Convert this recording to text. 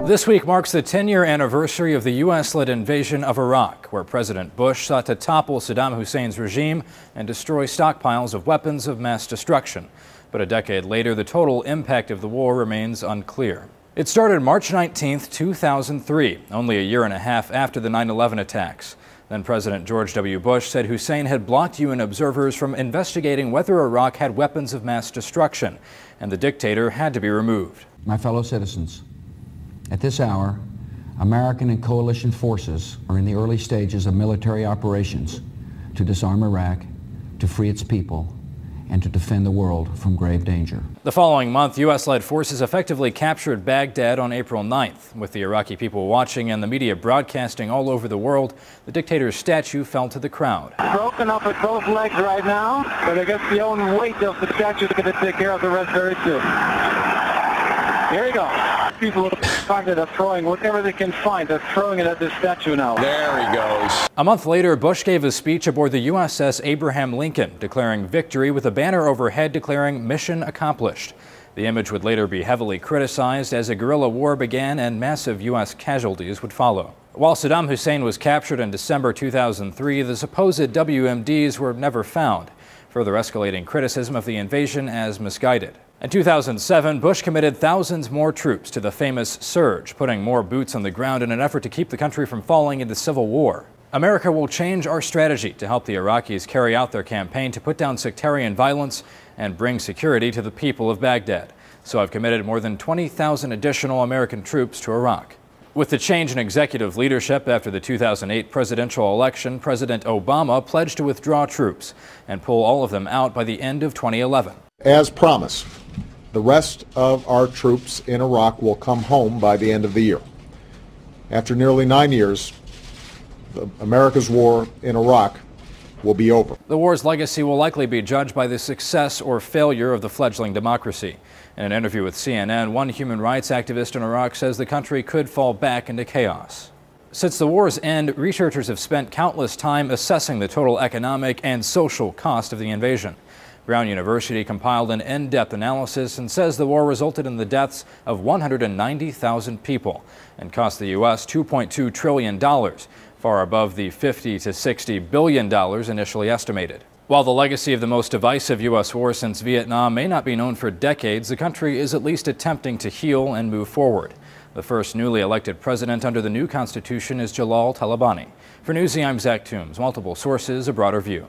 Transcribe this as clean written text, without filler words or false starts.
This week marks the 10-year anniversary of the U.S.-led invasion of Iraq, where President Bush sought to topple Saddam Hussein's regime and destroy stockpiles of weapons of mass destruction. But a decade later, the total impact of the war remains unclear. It started March 19, 2003, only a year and a half after the 9/11 attacks. Then President George W. Bush said Hussein had blocked UN observers from investigating whether Iraq had weapons of mass destruction, and the dictator had to be removed. My fellow citizens, at this hour, American and coalition forces are in the early stages of military operations to disarm Iraq, to free its people, and to defend the world from grave danger. The following month, U.S.-led forces effectively captured Baghdad on April 9th. With the Iraqi people watching and the media broadcasting all over the world, the dictator's statue fell to the crowd. Broken up at both legs right now, but I guess the own weight of the statue is going to take care of the rest very soon. Here you go. People are throwing whatever they can find. They're throwing it at this statue now. There he goes. A month later, Bush gave a speech aboard the USS Abraham Lincoln, declaring victory with a banner overhead declaring mission accomplished. The image would later be heavily criticized as a guerrilla war began and massive U.S. casualties would follow. While Saddam Hussein was captured in December 2003, the supposed WMDs were never found, further escalating criticism of the invasion as misguided. In 2007, Bush committed thousands more troops to the famous surge, putting more boots on the ground in an effort to keep the country from falling into civil war. America will change our strategy to help the Iraqis carry out their campaign to put down sectarian violence and bring security to the people of Baghdad. So I've committed more than 20,000 additional American troops to Iraq. With the change in executive leadership after the 2008 presidential election, President Obama pledged to withdraw troops and pull all of them out by the end of 2011. As promised, the rest of our troops in Iraq will come home by the end of the year. After nearly 9 years, America's war in Iraq will be over. The war's legacy will likely be judged by the success or failure of the fledgling democracy. In an interview with CNN, one human rights activist in Iraq says the country could fall back into chaos. Since the war's end, researchers have spent countless time assessing the total economic and social cost of the invasion. Brown University compiled an in-depth analysis and says the war resulted in the deaths of 190,000 people and cost the U.S. $2.2 trillion, far above the $50 to $60 billion initially estimated. While the legacy of the most divisive U.S. war since Vietnam may not be known for decades, the country is at least attempting to heal and move forward. The first newly elected president under the new constitution is Jalal Talabani. For Newsy, I'm Zach Toombs. Multiple sources, a broader view.